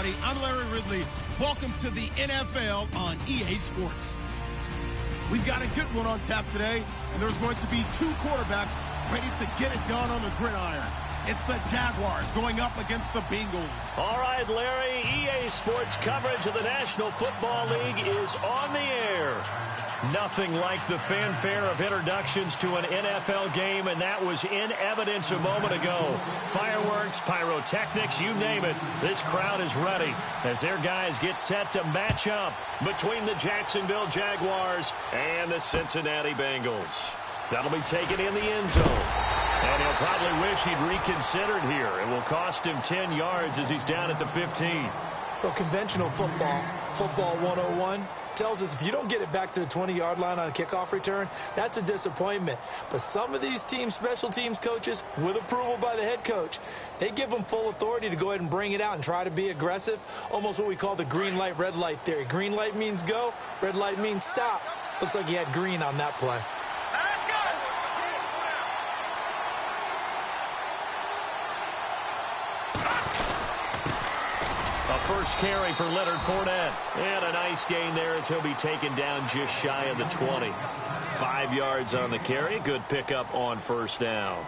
everybody. I'm Larry Ridley. Welcome to the NFL on EA Sports. We've got a good one on tap today, and there's going to be two quarterbacks ready to get it done on the gridiron. It's the Jaguars going up against the Bengals. All right, Larry, EA Sports coverage of the National Football League is on the air. Nothing like the fanfare of introductions to an NFL game, and that was in evidence a moment ago. Fireworks, pyrotechnics, you name it. This crowd is ready as their guys get set to match up between the Jacksonville Jaguars and the Cincinnati Bengals. That'll be taken in the end zone. And he'll probably wish he'd reconsidered here. It will cost him 10 yards as he's down at the 15. Well, conventional football 101, tells us if you don't get it back to the 20-yard line on a kickoff return, that's a disappointment. But some of these special teams coaches, with approval by the head coach, they give them full authority to go ahead and bring it out and try to be aggressive, almost what we call the green light, red light theory. Green light means go, red light means stop. Looks like he had green on that play. First carry for Leonard Fournette. And a nice gain there as he'll be taken down just shy of the 20. 5 yards on the carry. Good pickup on first down.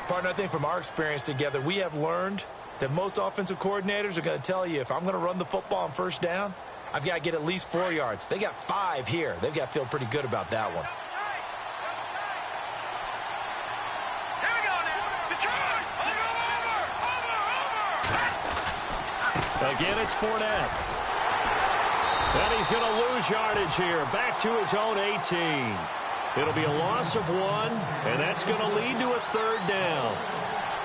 Partner, I think from our experience together, we have learned that most offensive coordinators are going to tell you, if I'm going to run the football on first down, I've got to get at least 4 yards. They got 5 here. They've got to feel pretty good about that one. Again, it's Fournette. And he's going to lose yardage here. Back to his own 18. It'll be a loss of 1, and that's going to lead to a third down.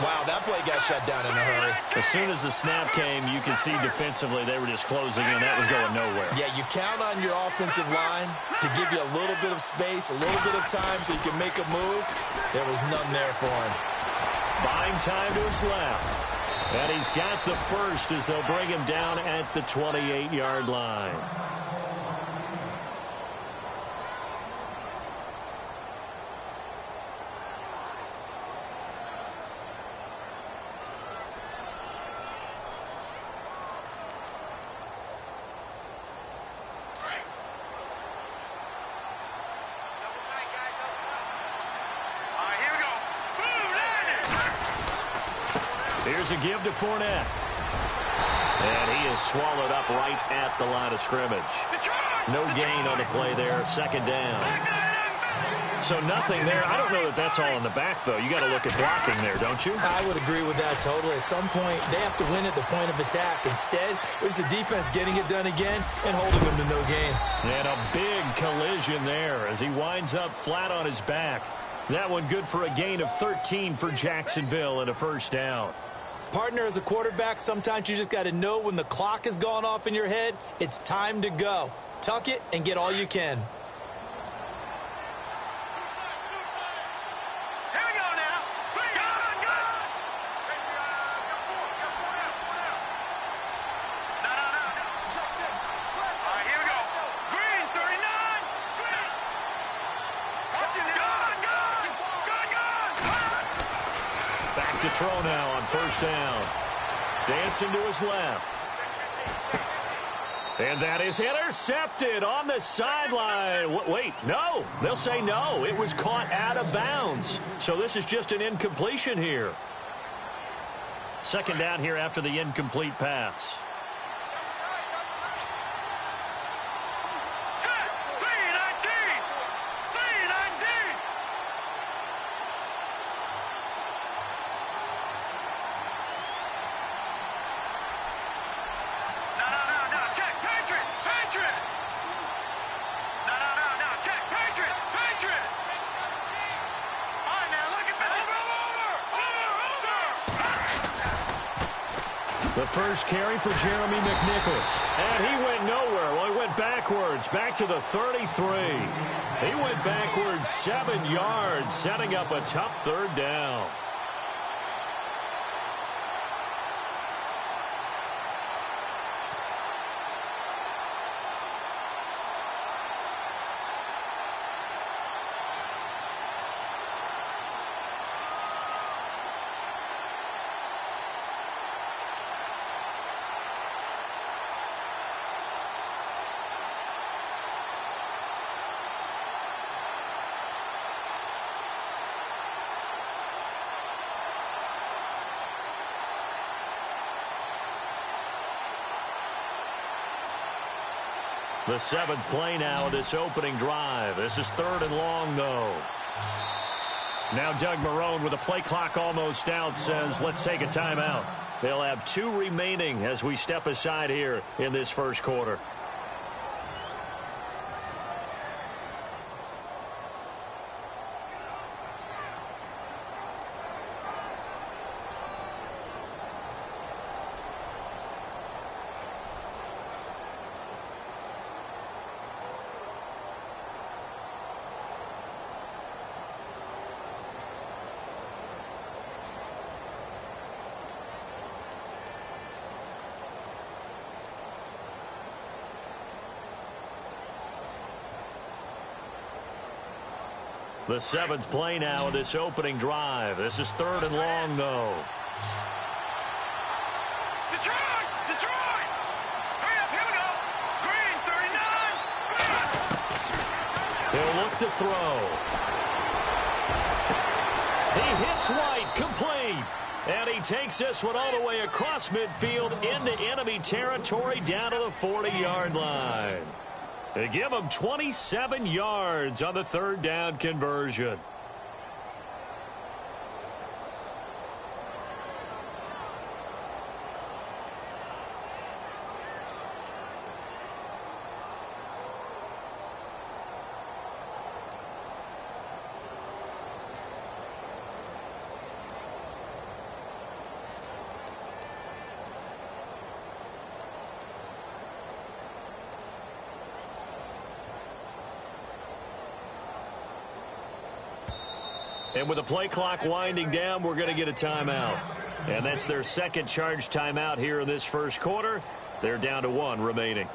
Wow, that play got shut down in a hurry. As soon as the snap came, you can see defensively they were just closing in. That was going nowhere. Yeah, you count on your offensive line to give you a little bit of space, a little bit of time so you can make a move. There was none there for him. Buying time to his left. And he's got the first as they'll bring him down at the 28-yard line. Here's a give to Fournette. And he is swallowed up right at the line of scrimmage. No gain on the play there. Second down. So nothing there. I don't know that that's all in the back, though. You got to look at blocking there, don't you? I would agree with that totally. At some point, they have to win at the point of attack. Instead, it was the defense getting it done again and holding them to no gain. And a big collision there as he winds up flat on his back. That one good for a gain of 13 for Jacksonville and a first down. Partner, as a quarterback, sometimes you just got to know when the clock has gone off in your head, it's time to go. Tuck it and get all you can. Here we go now. Go. No. All right, here we go. Green, 39. Green. Back to throw now on first down. Dancing to his left. And that is intercepted on the sideline. Wait, no. They'll say no. It was caught out of bounds. So this is just an incompletion here. Second down here after the incomplete pass. The first carry for Jeremy McNichols. And he went nowhere. Well, he went backwards, back to the 33. He went backwards 7 yards, setting up a tough third down. The 7th play now of this opening drive. This is 3rd and long, though. Now Doug Marrone, with the play clock almost out, says, let's take a timeout. They'll have 2 remaining as we step aside here in this first quarter. The 7th play now of this opening drive. This is 3rd and long, though. Detroit! Detroit! Hurry up, here we go. Green, 39. He'll look to throw. He hits White, complete. And he takes this one all the way across midfield into enemy territory down to the 40-yard line. They give him 27 yards on the 3rd down conversion. And with the play clock winding down, we're going to get a timeout. And that's their 2nd charge timeout here in this first quarter. They're down to 1 remaining.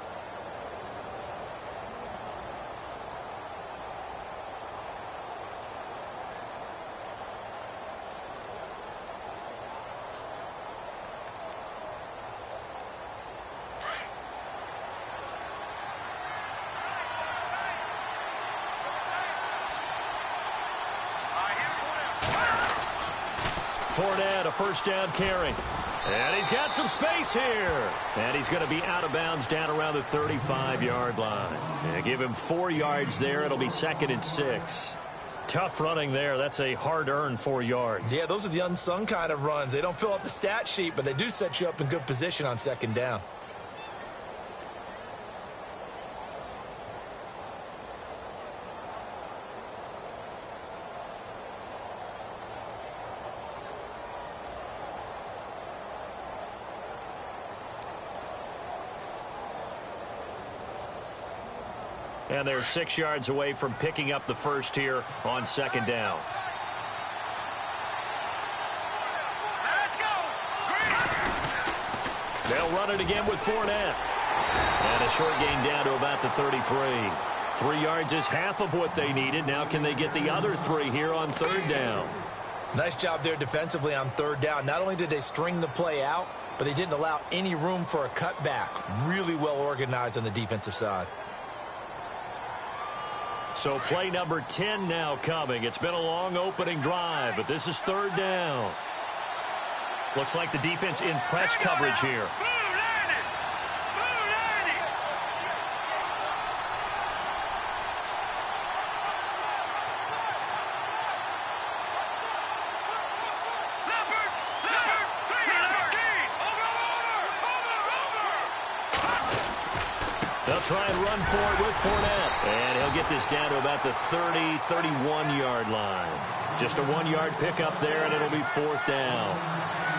Fournette, a 1st down carry. And he's got some space here. And he's going to be out of bounds down around the 35-yard line. And give him 4 yards there. It'll be 2nd and 6. Tough running there. That's a hard-earned 4 yards. Yeah, those are the unsung kind of runs. They don't fill up the stat sheet, but they do set you up in good position on 2nd down. And they're 6 yards away from picking up the first here on 2nd down. Let's go. They'll run it again with Fournette. And a short gain down to about the 33. 3 yards is half of what they needed. Now can they get the other 3 here on 3rd down? Nice job there defensively on 3rd down. Not only did they string the play out, but they didn't allow any room for a cutback. Really well organized on the defensive side. So play number 10 now coming. It's been a long opening drive, but this is 3rd down. Looks like the defense in press coverage here. They'll try and run for it with Fournette. And he'll get this down to about the 30, 31-yard line. Just a 1-yard pickup there, and it'll be 4th down.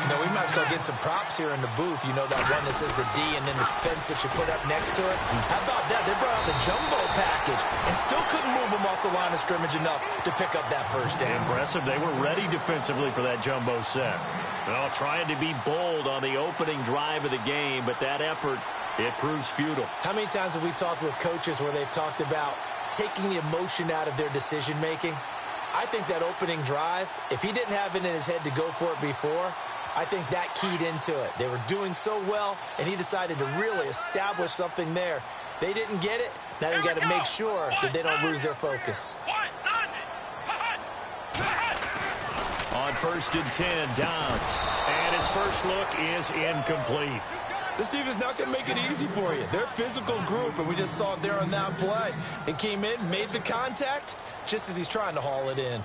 You know, we might start getting some props here in the booth. You know, that one that says the D and then the fence that you put up next to it. How about that? They brought out the jumbo package and still couldn't move them off the line of scrimmage enough to pick up that 1st down. Impressive. They were ready defensively for that jumbo set. Well, trying to be bold on the opening drive of the game, but that effort, it proves futile. How many times have we talked with coaches where they've talked about taking the emotion out of their decision-making? I think that opening drive, if he didn't have it in his head to go for it before, I think that keyed into it. They were doing so well, and he decided to really establish something there. They didn't get it. Now they've got to make sure that they don't lose their focus. On 1st and 10, Downs. And his first look is incomplete. This team is not going to make it easy for you. They're a physical group, and we just saw it there on that play. He came in, made the contact, just as he's trying to haul it in.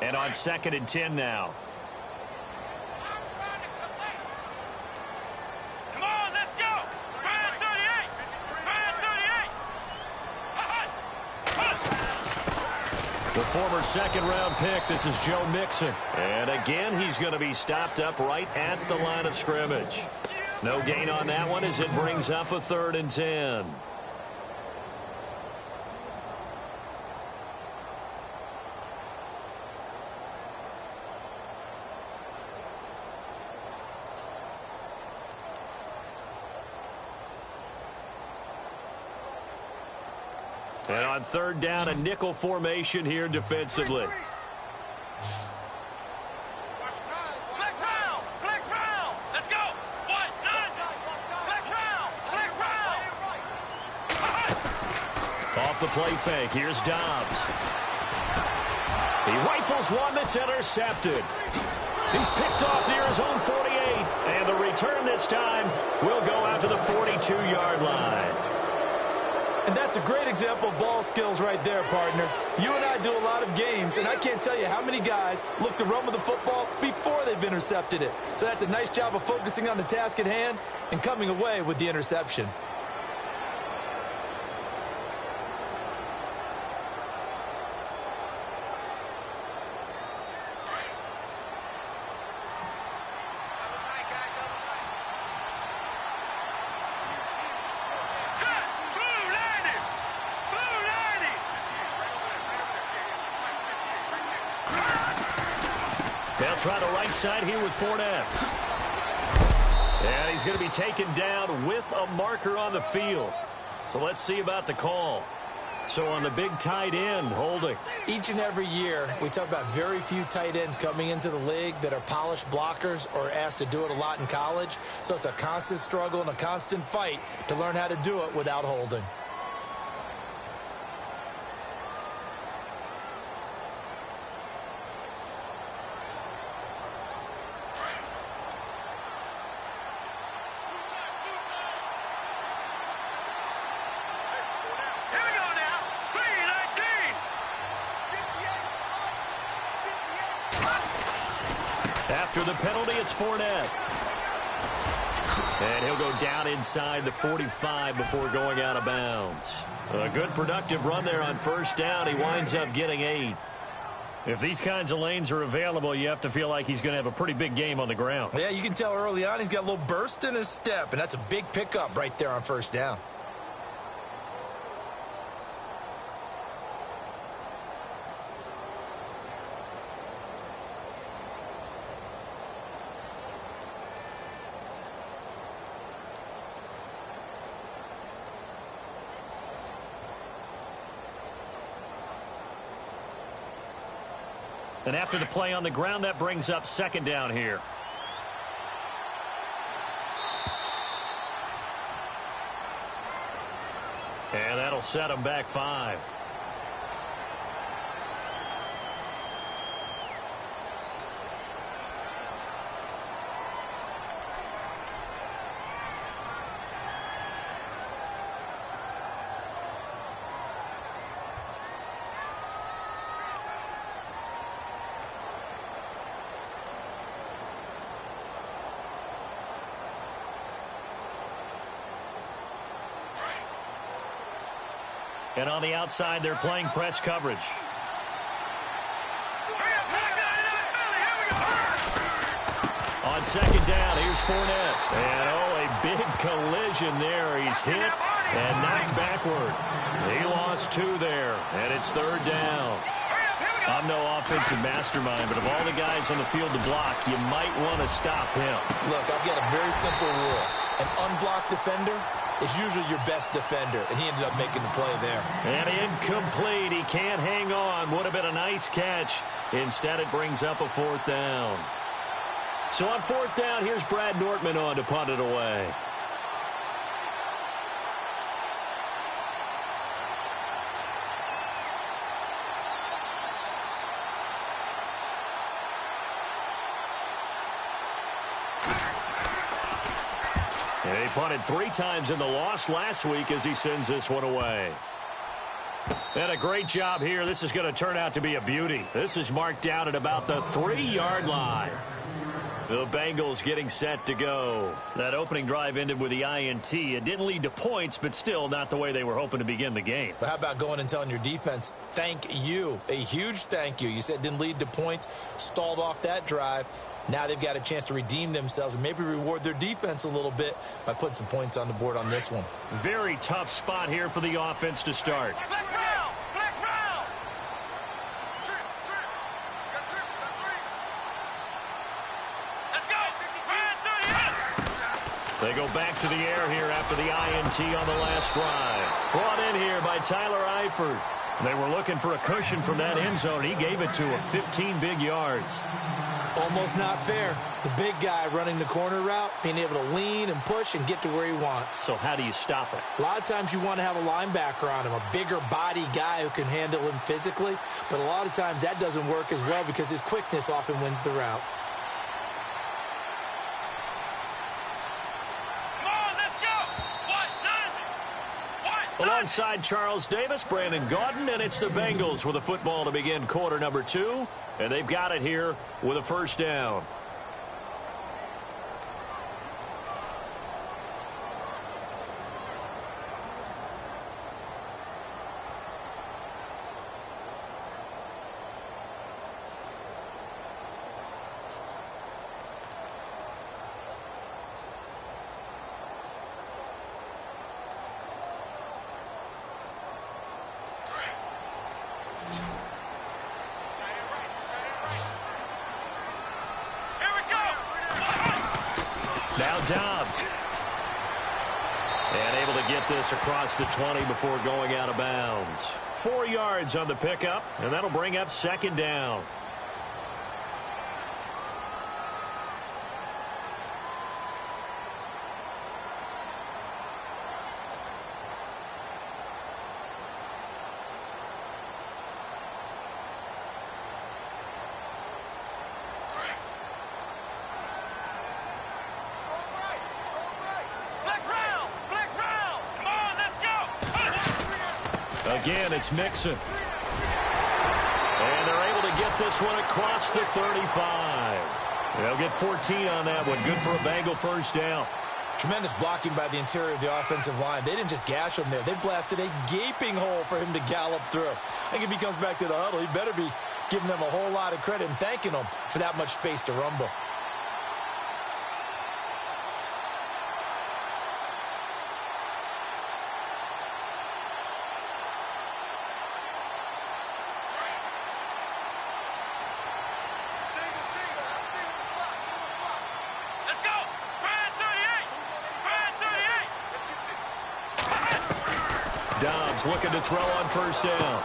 And on 2nd and 10 now. Come on, let's go. Brand 38. Brand 38. The former second-round pick, this is Joe Mixon. And again, he's going to be stopped up right at the line of scrimmage. No gain on that one as it brings up a 3rd and 10. And on 3rd down, a nickel formation here defensively. Flex round. Flex round. Let's go. 1, 9. Flex round. Flex round. Off the play fake, here's Dobbs. He rifles one that's intercepted. He's picked off near his own 48. And the return this time will go out to the 42-yard line. And that's a great example of ball skills right there, partner. You and I do a lot of games, and I can't tell you how many guys look to run with the football before they've intercepted it. So that's a nice job of focusing on the task at hand and coming away with the interception. They'll try the right side here with Fournette. And he's going to be taken down with a marker on the field. So let's see about the call. So on the big tight end, holding. Each and every year, we talk about very few tight ends coming into the league that are polished blockers or asked to do it a lot in college. So it's a constant struggle and a constant fight to learn how to do it without holding. After the penalty, it's Fournette. And he'll go down inside the 45 before going out of bounds. A good productive run there on 1st down. He winds up getting 8. If these kinds of lanes are available, you have to feel like he's going to have a pretty big game on the ground. Yeah, you can tell early on he's got a little burst in his step, and that's a big pickup right there on 1st down. And after the play on the ground, that brings up 2nd down here. And that'll set him back 5. And on the outside, they're playing press coverage. On 2nd down, here's Fournette. And, oh, a big collision there. He's hit and knocked backward. He lost 2 there, and it's 3rd down. I'm no offensive mastermind, but of all the guys on the field to block, you might want to stop him. Look, I've got a very simple rule. An unblocked defender is usually your best defender, and he ended up making the play there. And incomplete. He can't hang on. Would have been a nice catch. Instead, it brings up a 4th down. So on 4th down, here's Brad Nortman on to punt it away. And he punted 3 times in the loss last week as he sends this one away. And a great job here. This is going to turn out to be a beauty. This is marked down at about the 3-yard line. The Bengals getting set to go. That opening drive ended with the INT. It didn't lead to points, but still not the way they were hoping to begin the game. But how about going and telling your defense, thank you, a huge thank you. You said it didn't lead to points, stalled off that drive. Now they've got a chance to redeem themselves and maybe reward their defense a little bit by putting some points on the board on this one. Very tough spot here for the offense to start. Flex round! Flex round! Let's go! Brad 38! They go back to the air here after the INT on the last drive. Brought in here by Tyler Eifert. They were looking for a cushion from that end zone. He gave it to him. 15 big yards. Almost not fair. The big guy running the corner route, being able to lean and push and get to where he wants. So how do you stop it? A lot of times you want to have a linebacker on him, a bigger body guy who can handle him physically. But a lot of times that doesn't work as well because his quickness often wins the route. Alongside Charles Davis, Brandon Gaudin, and it's the Bengals with a football to begin quarter number 2. And they've got it here with a 1st down. Now Dobbs. And able to get this across the 20 before going out of bounds. 4 yards on the pickup, and that'll bring up 2nd down. Again, it's Mixon. And they're able to get this one across the 35. They'll get 14 on that one. Good for a Bengal 1st down. Tremendous blocking by the interior of the offensive line. They didn't just gash him there. They blasted a gaping hole for him to gallop through. I think if he comes back to the huddle, he better be giving them a whole lot of credit and thanking them for that much space to rumble. Dobbs looking to throw on 1st down.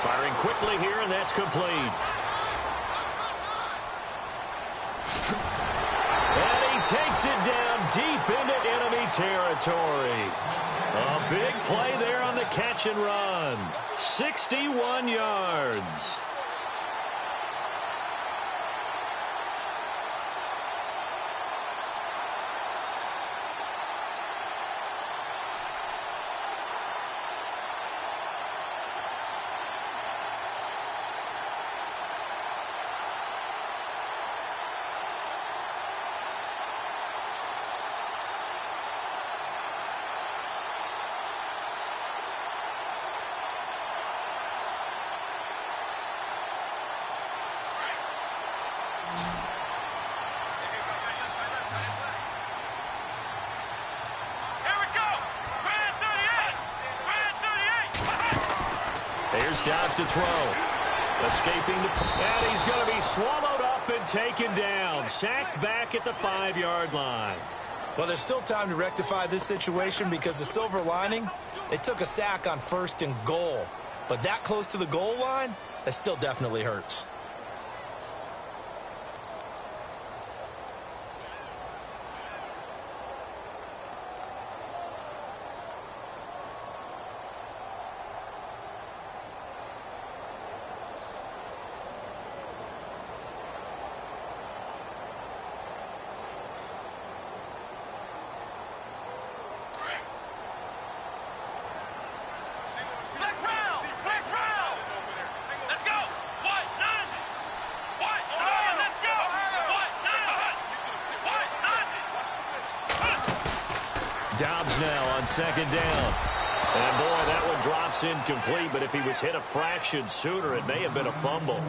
Firing quickly here, and that's complete. And he takes it down deep into enemy territory. A big play there on the catch and run. 61 yards. Here's Dobbs to throw. Escaping the... And he's going to be swallowed up and taken down. Sacked back at the 5-yard line. Well, there's still time to rectify this situation because the silver lining, they took a sack on 1st and goal. But that close to the goal line, that still definitely hurts. Dobbs now on 2nd down. And, boy, that one drops incomplete, but if he was hit a fraction sooner, it may have been a fumble.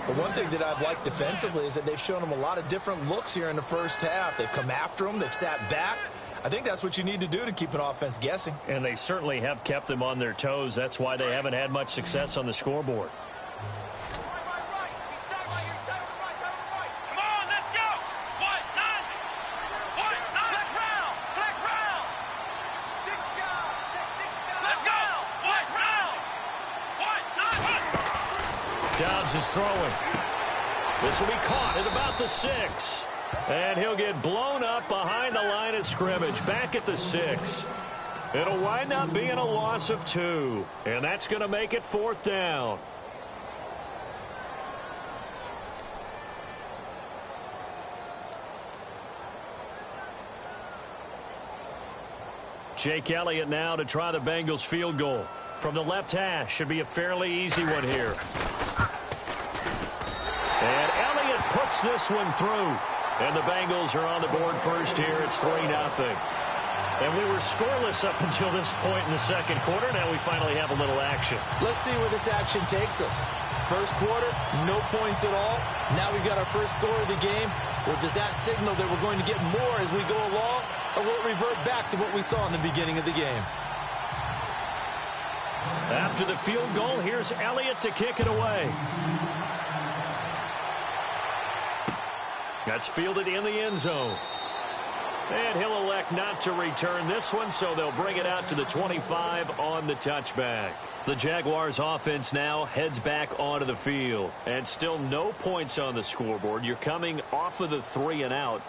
But one thing that I've liked defensively is that they've shown him a lot of different looks here in the first half. They've come after him. They've sat back. I think that's what you need to do to keep an offense guessing. And they certainly have kept them on their toes. That's why they haven't had much success on the scoreboard. Dobbs is throwing. This will be caught at about the 6. And he'll get blown up behind the line of scrimmage, back at the 6. It'll wind up being a loss of 2. And that's going to make it 4th down. Jake Elliott now to try the Bengals field goal. From the left hash, should be a fairly easy one here. And Elliott puts this one through. And the Bengals are on the board first here. It's 3-0. And we were scoreless up until this point in the second quarter. Now we finally have a little action. Let's see where this action takes us. First quarter, no points at all. Now we've got our first score of the game. Well, does that signal that we're going to get more as we go along? Or will it revert back to what we saw in the beginning of the game? After the field goal, here's Elliott to kick it away. That's fielded in the end zone. And he'll elect not to return this one, so they'll bring it out to the 25 on the touchback. The Jaguars offense now heads back onto the field. And still no points on the scoreboard. You're coming off of the 3 and out.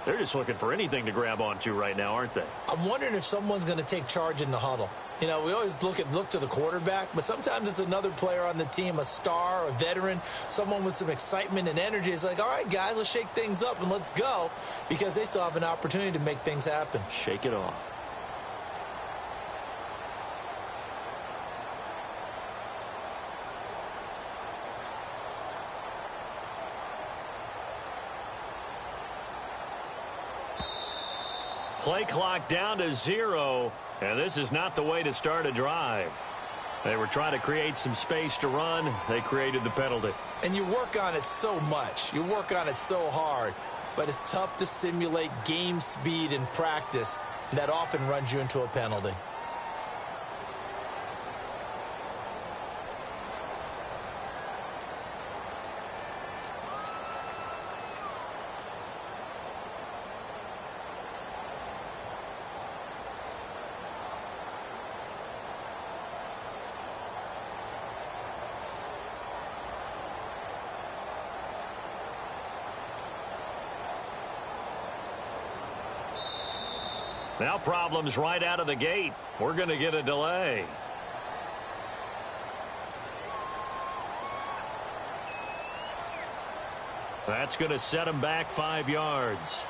They're just looking for anything to grab onto right now, aren't they? I'm wondering if someone's going to take charge in the huddle. You know, we always look to the quarterback, but sometimes it's another player on the team, a star, a veteran, someone with some excitement and energy. It's like, all right, guys, let's shake things up and let's go, because they still have an opportunity to make things happen. Shake it off. Play clock down to 0, and this is not the way to start a drive. They were trying to create some space to run. They created the penalty. And you work on it so much. You work on it so hard. But it's tough to simulate game speed in practice. And that often runs you into a penalty. Now problems right out of the gate. We're going to get a delay. That's going to set him back 5 yards.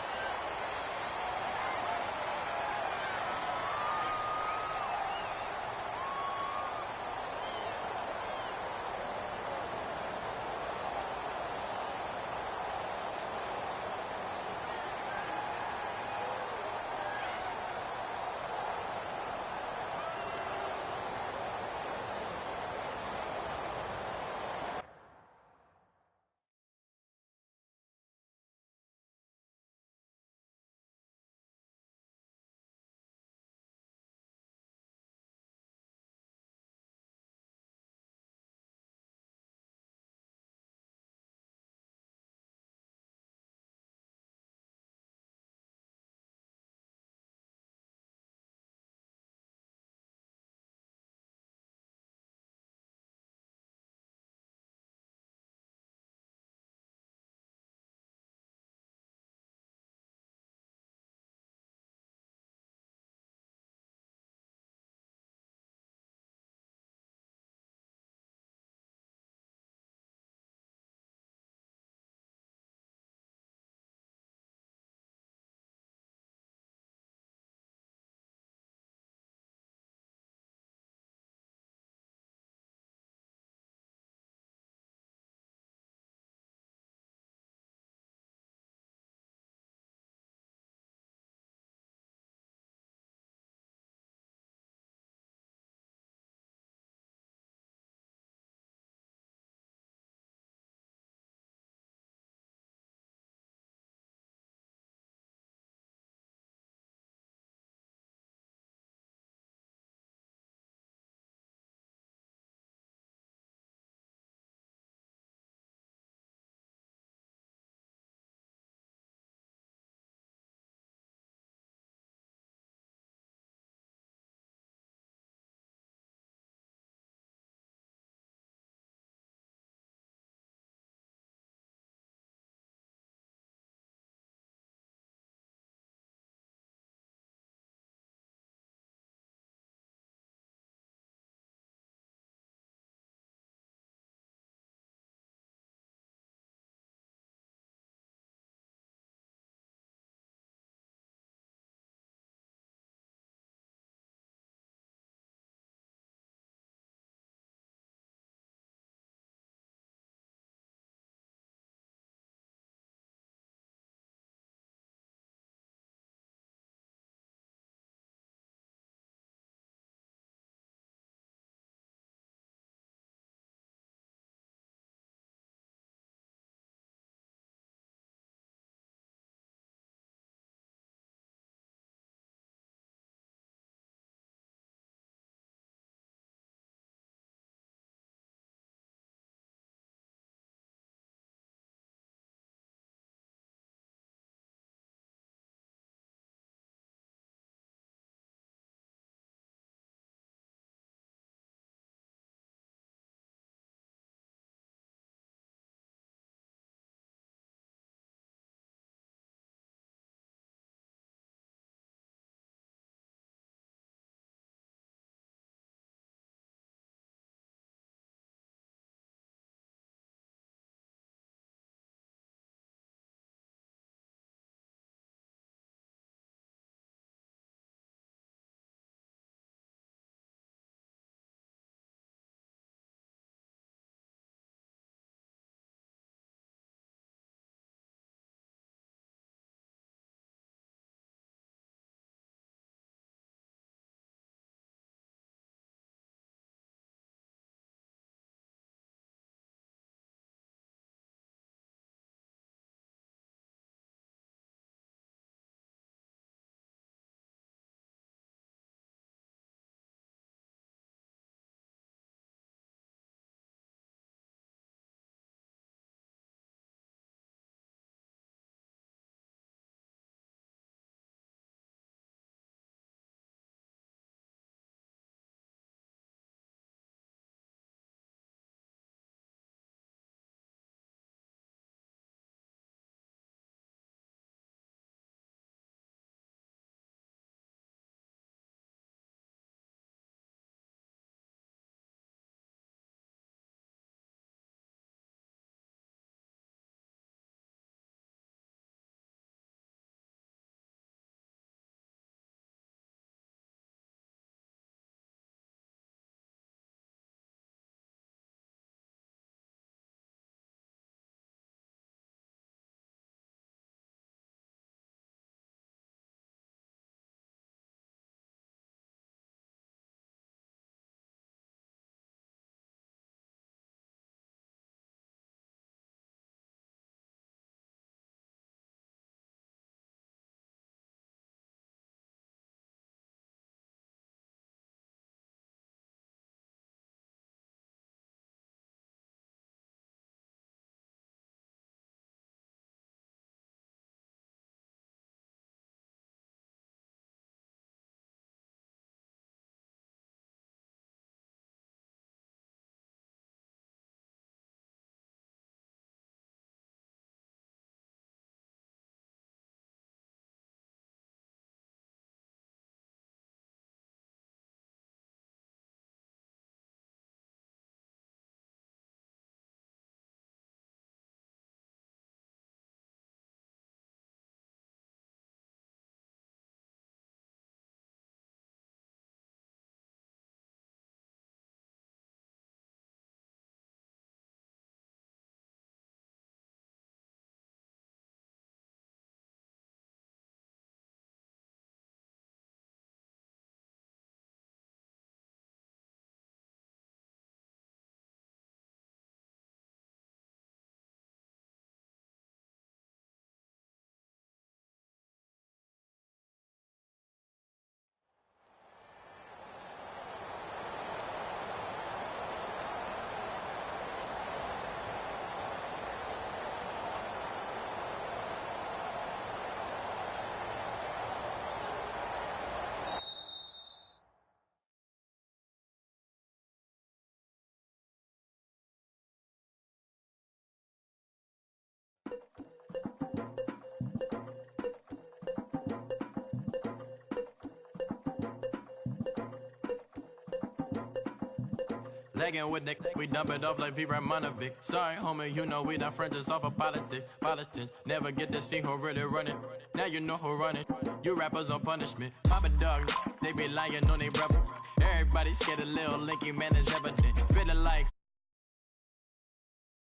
Legging with Nick, we dump it off like V. Ramonovic. Sorry, homie, you know we done Frenches off of politics. Politics never get to see who really running. Now you know who running. You rappers on punishment. Papa dog, they be lying on they brother. Everybody scared of Lil Linky, man, it's evident. Feeling like